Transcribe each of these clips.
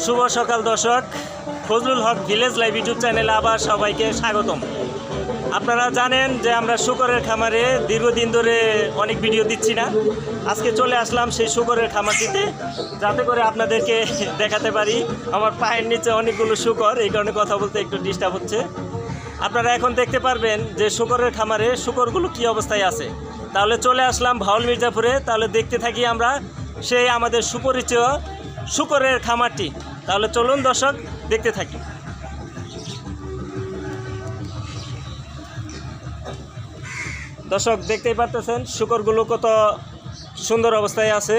শুভ সকাল দর্শক, ফজলুল হক village live YouTube চ্যানেলে আবার সবাইকে স্বাগতম। আপনারা জানেন যে আমরা শুকরের খামারে দীর্ঘদিন ধরে অনেক ভিডিও দিচ্ছি না। আজকে চলে আসলাম সেই শুকরের খামারটিতে, যাতে করে আপনাদেরকে দেখাতে পারি। আমার পায়ের নিচে অনেকগুলো শুকর, এই কারণে কথা বলতে একটু ডিস্টার্ব হচ্ছে। আপনারা এখন দেখতে পারবেন যে শুকরের খামারে শুকরগুলো কী অবস্থায় আছে। তাহলে চলে আসলাম ভাওল মির্জাপুরে। তাহলে দেখতে থাকি আমরা সেই আমাদের সুপরিচিত শুকরের খামারটি। তাহলে চলুন দর্শক, দেখতে থাকি। দর্শক দেখতেই পারতেছেন শুকরগুলো কত সুন্দর অবস্থায় আছে।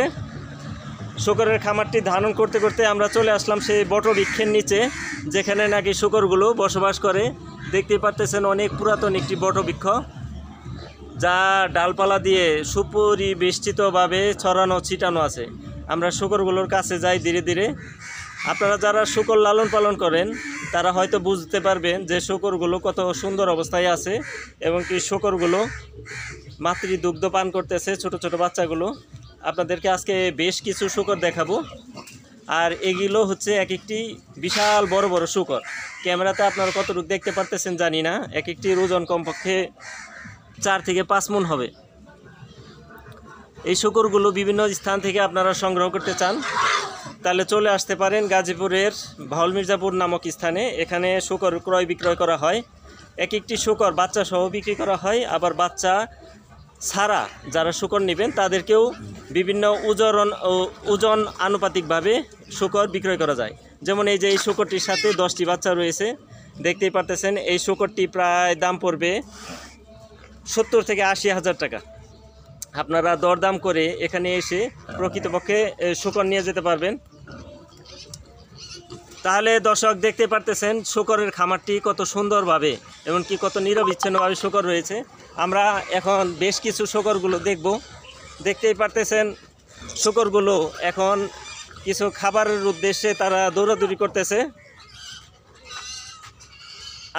শুকরের খামারটি ধারণ করতে করতে আমরা চলে আসলাম সেই বটবৃক্ষের নিচে, যেখানে নাকি শুকরগুলো বসবাস করে। দেখতেই পারতেছেন অনেক পুরাতন একটি বটবৃক্ষ, যা ডালপালা দিয়ে সুপরিবেষ্টিতভাবে ছড়ানো ছিটানো আছে। আমরা শুকরগুলোর কাছে যাই ধীরে ধীরে। আপনারা যারা শুকর লালন পালন করেন তারা হয়তো বুঝতে পারবেন যে শুকরগুলো কত সুন্দর অবস্থায় আছে, এবং কি শুকরগুলো মাতৃদুগ্ধ পান করতেছে, ছোট ছোট বাচ্চাগুলো। আপনাদেরকে আজকে বেশ কিছু শুকর দেখাবো। আর এগুলো হচ্ছে এক একটি বিশাল বড় বড় শুকর। ক্যামেরাতে আপনারা কতটুকু দেখতে পারতেছেন জানি না। এক একটির ওজন কমপক্ষে 4 থেকে 5 মণ হবে। এই শুকরগুলো বিভিন্ন স্থান থেকে আপনারা সংগ্রহ করতে চান তাহলে চলে আসতে পারেন গাজীপুরের ভাওল মির্জাপুর নামক স্থানে। এখানে শুকর ক্রয় বিক্রয় করা হয়। এক একটি শুকর বাচ্চা সহ বিক্রি করা হয়, আবার বাচ্চা ছাড়া যারা শুকর নেবেন তাদেরকেও বিভিন্ন ওজন আনুপাতিকভাবে শুকর বিক্রয় করা যায়। যেমন এই যে এই শুকরটির সাথে 10টি বাচ্চা রয়েছে, দেখতেই পারতেছেন। এই শুকরটি প্রায় দাম পড়বে 70 থেকে 80 হাজার টাকা। আপনারা দরদাম করে এখানে এসে প্রকৃতপক্ষে শুকর নিয়ে যেতে পারবেন। তাহলে দর্শক দেখতে পারতেছেন শুকরের খামারটি কত সুন্দরভাবে, এমনকি কত নিরবিচ্ছিন্নভাবে শুকর রয়েছে। আমরা এখন বেশ কিছু শুকরগুলো দেখব। দেখতেই পারতেছেন শুকরগুলো এখন কিছু খাবারের উদ্দেশ্যে তারা দৌড়াদৌড়ি করতেছে।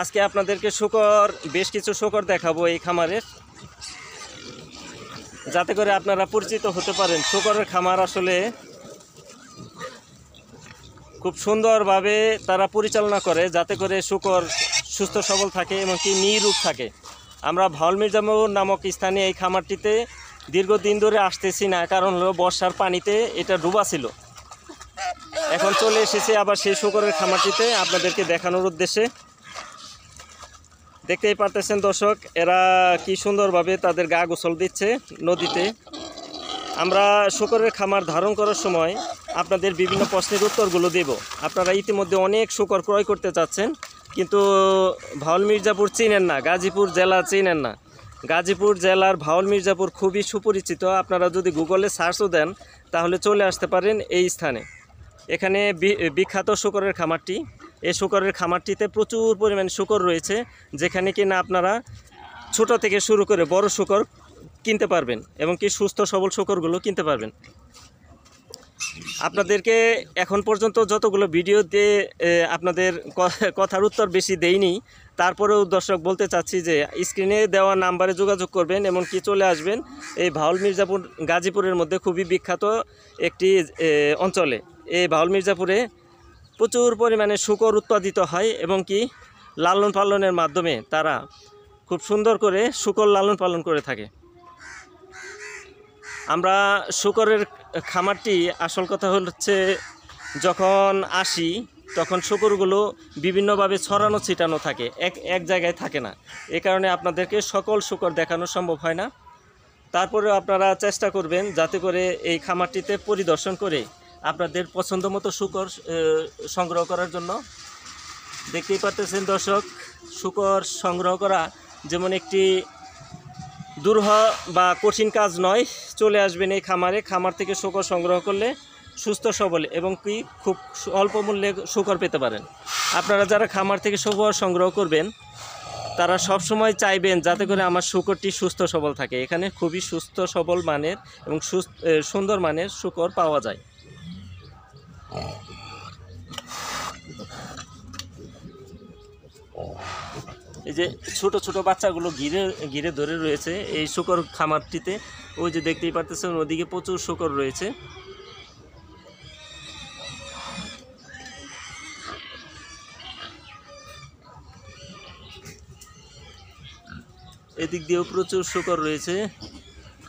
আজকে আপনাদেরকে বেশ কিছু শুকর দেখাবো এই খামারের, যাতে করে আপনারা পরিচিত হতে পারেন। শুকরের খামার আসলে খুব সুন্দরভাবে তারা পরিচালনা করে, যাতে করে শুকর সুস্থ সবল থাকে এবং কি নিরোগ থাকে। আমরা ভাওল মির্জাপুর নামক স্থানে এই খামারটিতে দীর্ঘদিন ধরে আসতেছি না, কারণ হলো বর্ষার পানিতে এটা ডুবা ছিল। এখন চলে এসেছে আবার সেই শুকরের খামারটিতে আপনাদেরকে দেখানোর উদ্দেশ্যে। দেখতেই পারতেছেন দর্শক, এরা কি সুন্দরভাবে তাদের গা গোসল দিচ্ছে নদীতে। আমরা শুকরের খামার ধারণ করার সময় আপনাদের বিভিন্ন প্রশ্নের উত্তরগুলো দেব। আপনারা ইতিমধ্যে অনেক শুকর ক্রয় করতে চাচ্ছেন, কিন্তু ভাওল মির্জাপুর চিনেন না, গাজীপুর জেলা চিনেন না। গাজীপুর জেলার ভাওল মির্জাপুর খুবই সুপরিচিত। আপনারা যদি গুগলে সার্চও দেন তাহলে চলে আসতে পারেন এই স্থানে। এখানে বিখ্যাত শুকরের খামারটি। এই শুকরের খামারটিতে প্রচুর পরিমাণে শুকর রয়েছে, যেখানে কিনা আপনারা ছোট থেকে শুরু করে বড় শুকর কিনতে পারবেন, এবং কি সুস্থ সবল শুকরগুলো কিনতে পারবেন। আপনাদেরকে এখন পর্যন্ত যতগুলো ভিডিও দিয়ে আপনাদের কথার উত্তর বেশি দেইনি, তারপরেও দর্শক বলতে চাচ্ছি যে স্ক্রিনে দেওয়া নাম্বারে যোগাযোগ করবেন, এমনকি চলে আসবেন এই ভাওল মির্জাপুর গাজীপুরের মধ্যে খুবই বিখ্যাত একটি অঞ্চলে। এই ভাওল মির্জাপুরে প্রচুর পরিমাণে শুকর উৎপাদিত হয়, এবং কি লালন পালনের মাধ্যমে তারা খুব সুন্দর করে শুকর লালন পালন করে থাকে। আমরা শুকরের খামারটি আসল কথা হচ্ছে, যখন আসি তখন শুকরগুলো বিভিন্নভাবে ছড়ানো ছিটানো থাকে, এক জায়গায় থাকে না। এ কারণে আপনাদেরকে সকল শুকর দেখানো সম্ভব হয় না। তারপরেও আপনারা চেষ্টা করবেন যাতে করে এই খামারটিতে পরিদর্শন করে আপনাদের পছন্দ মতো শুকর সংগ্রহ করার জন্য। দেখতেই পারতেছেন দর্শক, শুকর সংগ্রহ করা যেমন একটি দুরূহ বা কঠিন কাজ নয়। চলে আসবেন এই খামারে। খামার থেকে শুকর সংগ্রহ করলে সুস্থ সবল এবং কি খুব অল্প মূল্যে শুকর পেতে পারেন। আপনারা যারা খামার থেকে শুকর সংগ্রহ করবেন তারা সব সময় চাইবেন যাতে করে আমার শুকরটি সুস্থ সবল থাকে। এখানে খুবই সুস্থ সবল মানের এবং সুন্দর মানের শুকর পাওয়া যায়। এই যে ছোট ছোট বাচ্চাগুলো ঘিরে ঘিরে ধরে রয়েছে এই শূকর খামারটিতে। ওই যে দেখতেই পারতেছেন ওদিকে প্রচুর শূকর রয়েছে। এদিক দিয়েও প্রচুর শূকর রয়েছে,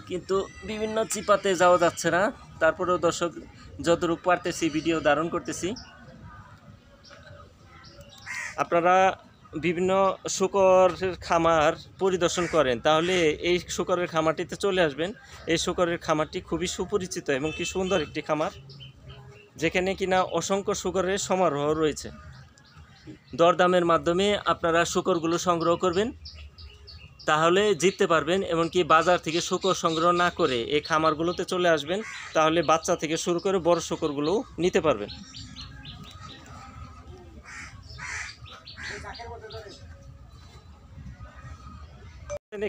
কিন্তু বিভিন্ন চিপাতে যাওয়া যাচ্ছে না। তারপরেও দর্শক যতটুকু পারতেছি ভিডিও ধারণ করতেছি। আপনারা বিভিন্ন শূকরের খামার পরিদর্শন করেন তাহলে এই শূকরের খামারটিতে চলে আসবেন। এই শূকরের খামারটি খুবই সুপরিচিত এবং কি সুন্দর একটি খামার, যেখানে কিনা অসংখ্য শূকরের সমারোহ রয়েছে। দরদামের মাধ্যমে আপনারা শূকরগুলো সংগ্রহ করবেন, তাহলে জিততে পারবেন। এমনকি বাজার থেকে শূকর সংগ্রহ না করে এই খামারগুলোতে চলে আসবেন, তাহলে বাচ্চা থেকে শুরু করে বড় শূকরগুলোও নিতে পারবেন।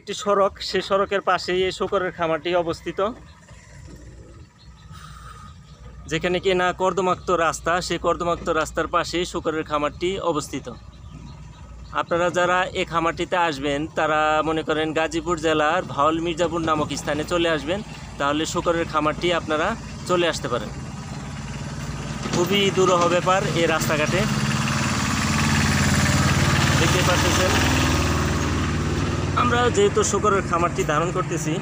একটি সড়ক, সেই সড়কের পাশেই এই শূকরের খামারটি অবস্থিত, যেখানে কিনা কর্দমাক্ত রাস্তা, সেই কর্দমাক্ত রাস্তার পাশেই শূকরের খামারটি অবস্থিত। আপনারা যারা এই খামারটিতে আসবেন তারা মনে করেন গাজীপুর জেলার ভাওল মির্জাপুর নামক স্থানে চলে আসবেন, তাহলে শূকরের খামারটি আপনারা চলে আসতে পারেন। খুবই দুরূহ ব্যাপার এই রাস্তাঘাটে, দেখতে পাচ্ছেন। আমরা যেহেতু শূকরের খামারটি ধারণ করতেছি,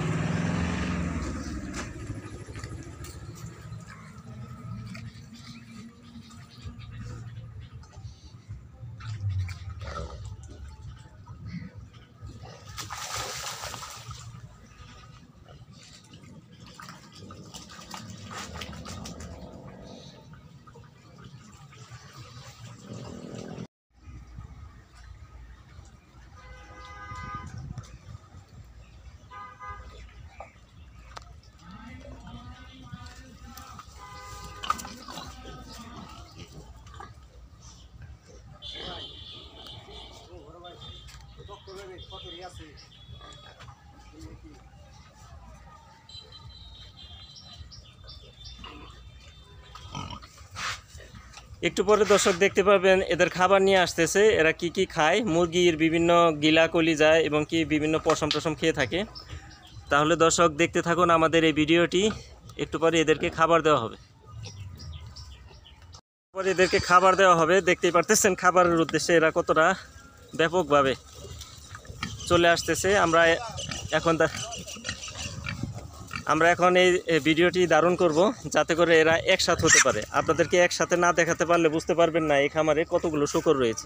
একটু পরে দর্শক দেখতে পাবেন এদের খাবার নিয়ে আসতেছে। এরা কি কি খায়, মুরগির বিভিন্ন গিলা কলিজা এবং কি বিভিন্ন পশম টসম খেয়ে থাকে। তাহলে দর্শক দেখতে থাকুন আমাদের এই ভিডিওটি। একটু পরে এদেরকে খাবার দেওয়া হবে, এদেরকে খাবার দেওয়া হবে। দেখতেই পারতেছেন খাবারের উদ্দেশ্যে এরা কতটা ব্যাপকভাবে চলে আসতেছে। আমরা এখন এই ভিডিওটি ধারণ করব, যাতে করে এরা একসাথে হতে পারে। আপনাদেরকে একসাথে না দেখাতে পারলে বুঝতে পারবেন না এই খামারে কতগুলো শূকর রয়েছে।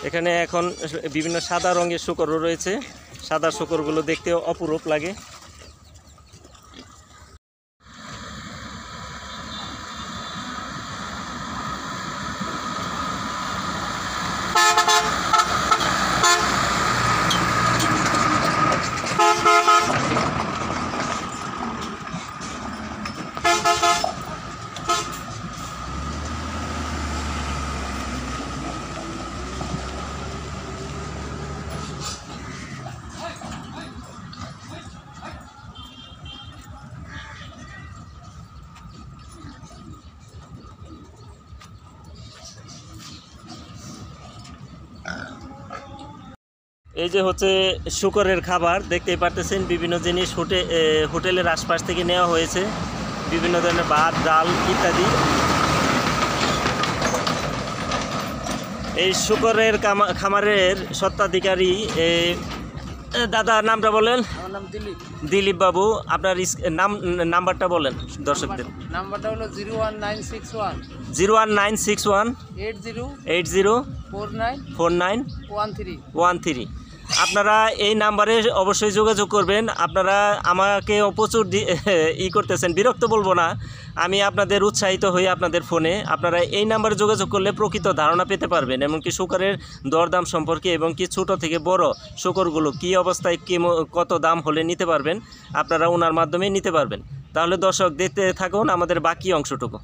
এখানে এখন বিভিন্ন সাদা রঙের শূকরও রয়েছে। সাদা শূকরগুলো দেখতে অপরূপ লাগে। এই যে হচ্ছে শূকরের খাবার, দেখতেই পারতেছেন বিভিন্ন জিনিস হোটেলের আশপাশ থেকে নেওয়া হয়েছে, বিভিন্ন ধরনের ভাত, ডাল ইত্যাদি। এই শূকরের খামারের স্বত্বাধিকারী দাদা, নামটা বলেন। আমার নাম দিলীপ। দিলীপ বাবু, আপনার নাম্বারটা বলেন দর্শকদের। নাম্বারটা হলো 01961 01961 80 49 49 13। আপনারা এই নাম্বারে অবশ্যই যোগাযোগ করবেন। আপনারা আমাকে প্রচুর করতেছেন, বিরক্ত বলবো না, আমি আপনাদের উৎসাহিত হই আপনাদের ফোনে। আপনারা এই নাম্বারে যোগাযোগ করলে প্রকৃত ধারণা পেতে পারবেন, এমনকি শূকরের দরদাম সম্পর্কে এবং কি ছোট থেকে বড় শূকরগুলো কী অবস্থায় কত দাম হলে নিতে পারবেন, আপনারা ওনার মাধ্যমে নিতে পারবেন। তাহলে দর্শক দেখতে থাকুন আমাদের বাকি অংশটুকু।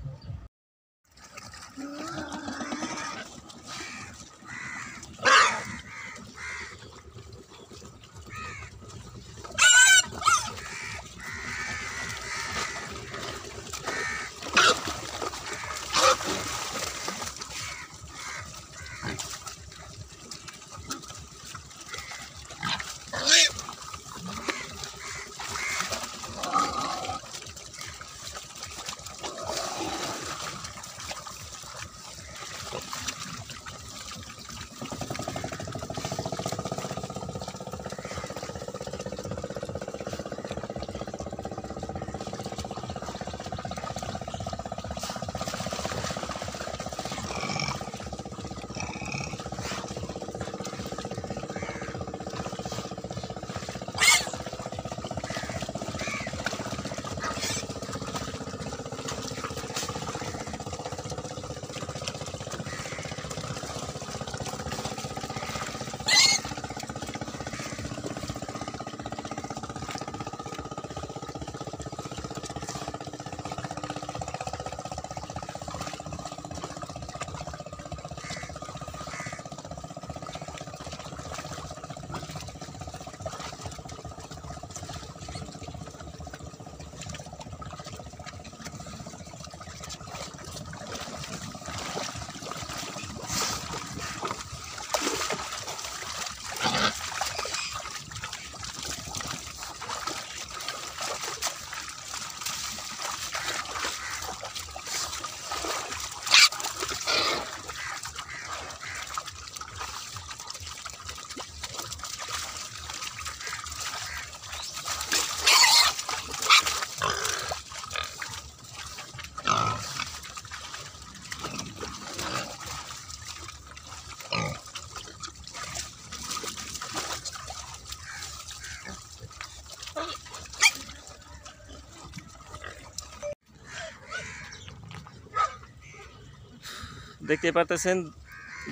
দেখতে পারতেছেন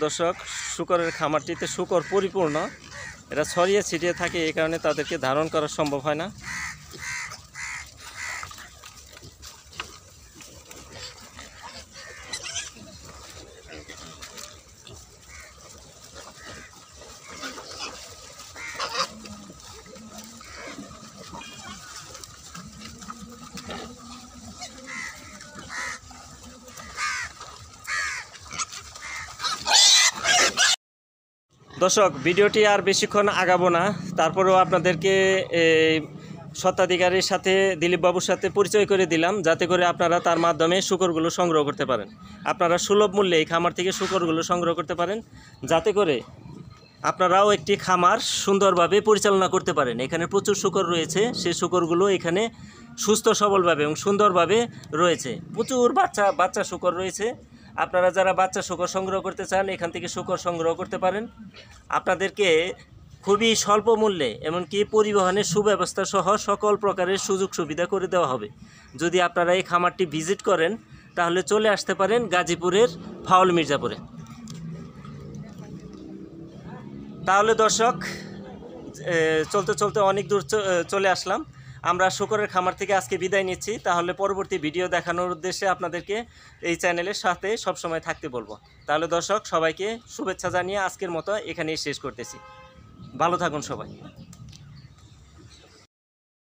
দর্শক, শূকরের খামারটিতে শূকর পরিপূর্ণ। এরা ছড়িয়ে ছিটিয়ে থাকে, এই কারণে তাদেরকে ধারণ করা সম্ভব হয় না। দর্শক, ভিডিওটি আর বেশিক্ষণ আগাবো না, তারপরেও আপনাদেরকে স্বত্বাধিকারীর সাথে, দিলীপ বাবুর সাথে পরিচয় করে দিলাম, যাতে করে আপনারা তার মাধ্যমে শূকরগুলো সংগ্রহ করতে পারেন। আপনারা সুলভ মূল্যে এই খামার থেকে শূকরগুলো সংগ্রহ করতে পারেন, যাতে করে আপনারাও একটি খামার সুন্দরভাবে পরিচালনা করতে পারেন। এখানে প্রচুর শূকর রয়েছে, সেই শূকরগুলো এখানে সুস্থ সবলভাবে এবং সুন্দরভাবে রয়েছে। প্রচুর বাচ্চা শূকর রয়েছে। আপনারা যারা বাচ্চা শূকর সংগ্রহ করতে চান, এখান থেকে শূকর সংগ্রহ করতে পারেন। আপনাদেরকে খুবই স্বল্প মূল্যে, এমনকি পরিবহনের সুব্যবস্থা সহ সকল প্রকারের সুযোগ সুবিধা করে দেওয়া হবে। যদি আপনারা এই খামারটি ভিজিট করেন, তাহলে চলে আসতে পারেন গাজীপুরের ফাউল মির্জাপুরে। তাহলে দর্শক, চলতে চলতে অনেক দূর চলে আসলাম। আমরা শূকরের খামার থেকে আজকে বিদায় নিচ্ছি। তাহলে পরবর্তী ভিডিও দেখানোর উদ্দেশ্যে আপনাদেরকে এই চ্যানেলের সাথে সবসময় থাকতে বলবো। তাহলে দর্শক, সবাইকে শুভেচ্ছা জানিয়ে আজকের মতো এখানেই শেষ করতেছি। ভালো থাকুন সবাই।